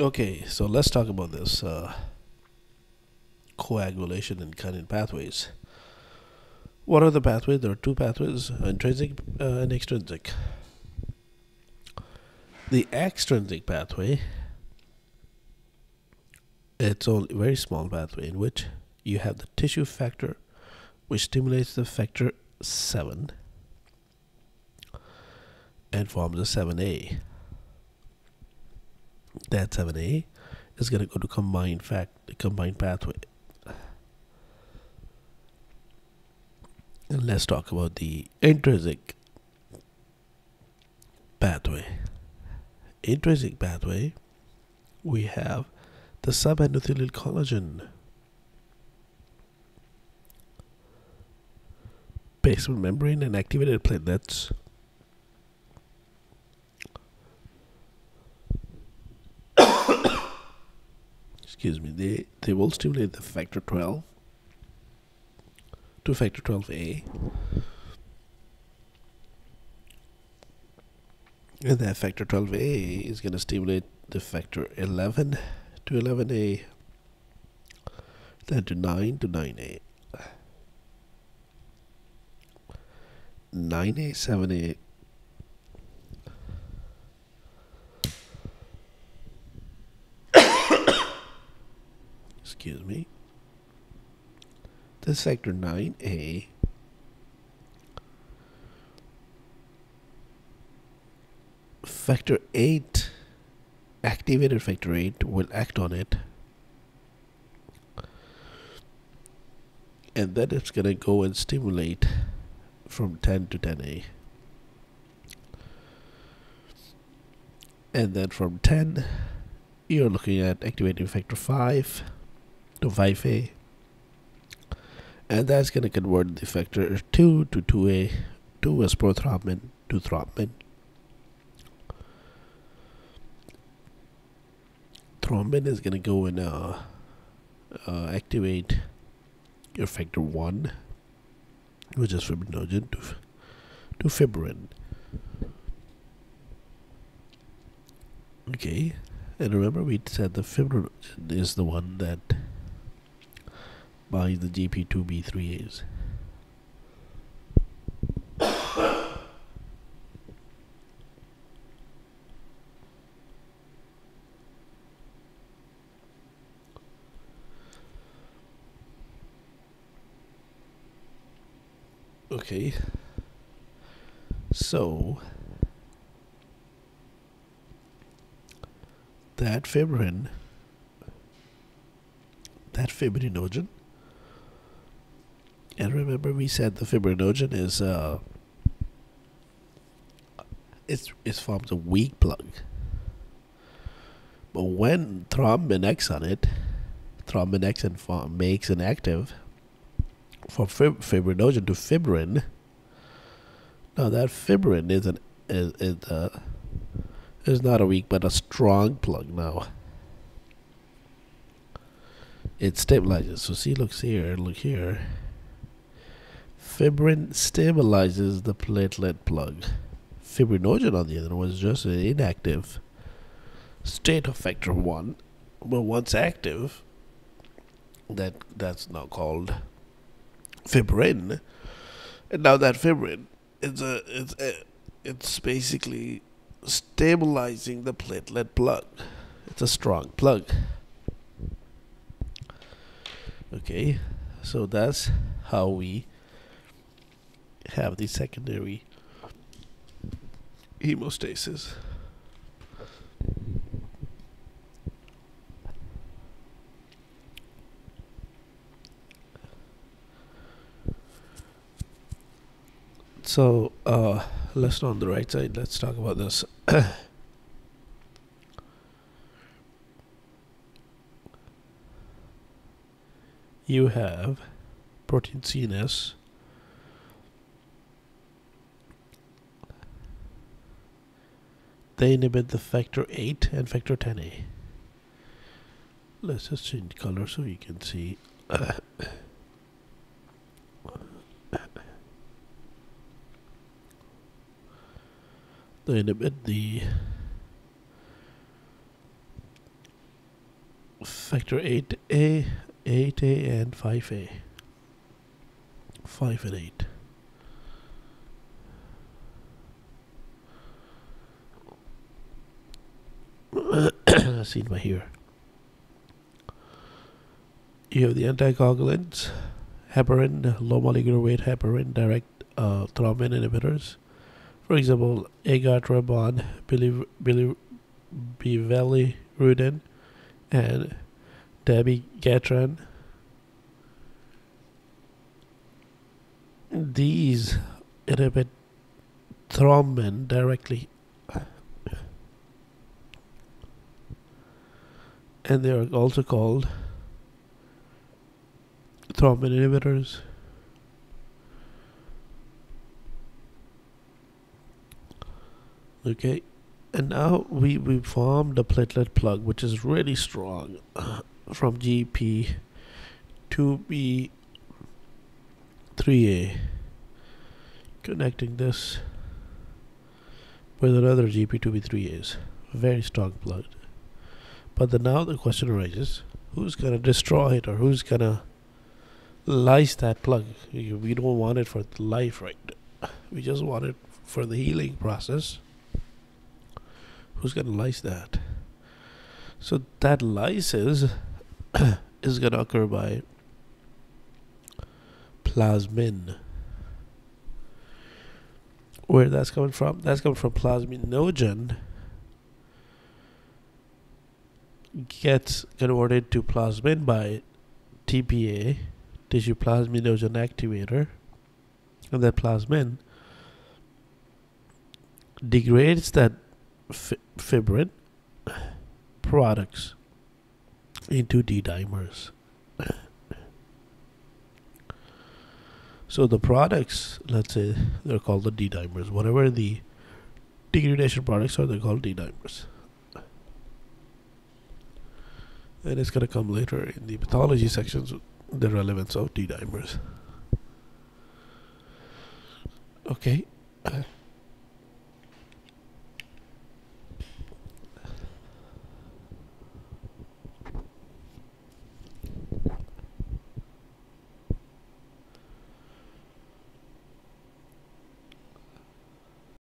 Okay, so let's talk about this coagulation and cutting pathways. What are the pathways? There are two pathways, intrinsic and extrinsic. The extrinsic pathway, it's only a very small pathway in which you have the tissue factor, which stimulates the factor 7 and forms a 7A. That 7A is going to go to combined pathway. And let's talk about the intrinsic pathway. Intrinsic pathway, we have the subendothelial collagen, basement membrane, and activated platelets. Excuse me, they will stimulate the factor 12 to factor 12A. And that factor 12A is going to stimulate the factor 11 to 11A, then to 9 to 9A, 9A, 7A, excuse me, this factor 9A factor 8, activated factor 8 will act on it, and then it's going to go and stimulate from 10 to 10A, and then from 10 you're looking at activating factor 5 to 5A, and that's going to convert the factor 2 to 2A, 2 as prothrombin to thrombin. Thrombin is going to go and activate your factor 1, which is fibrinogen, to fibrin. Okay, and remember we said the fibrinogen is the one that binds the GP2B3As. Okay, so that fibrinogen, and remember we said the fibrinogen is it forms a weak plug, but when thrombin acts on it, thrombin acts and makes an active from fibrinogen to fibrin. Now that fibrin is not a weak but a strong plug. Now it stabilizes. So see, look here. Fibrin stabilizes the platelet plug. Fibrinogen, on the other, was just an inactive state of factor 1, but once active, that's now called fibrin. And now that fibrin it's basically stabilizing the platelet plug. It's a strong plug. Okay, so that's how we have the secondary hemostasis. So let's on the right side, let's talk about this. You have protein CNS, they inhibit the factor 8 and factor 10A. Let's just change color so you can see. They inhibit the factor 8A, 8A, and 5A. 5 and 8. Seen by here. You have the anticoagulants, heparin, low molecular weight heparin, direct thrombin inhibitors. For example, agartrobon, bivalirudin, and dabigatran. These inhibit thrombin directly, and they are also called thrombin inhibitors. Okay, and now we formed a platelet plug, which is really strong, from GP 2B 3A, connecting this with another GP2B3As. Very strong plug. But now the question arises, who's going to destroy it, or who's going to lyse that plug? We don't want it for life, right? We just want it for the healing process. Who's going to lyse that? So that lysis is going to occur by plasmin. Where that's coming from? That's coming from plasminogen gets converted to plasmin by TPA, tissue plasminogen activator, and that plasmin degrades that fibrin products into D-dimers. So the products, let's say they're called the D-dimers. Whatever the degradation products are, they're called D-dimers. And it's going to come later in the pathology sections, the relevance of D-dimers. Okay.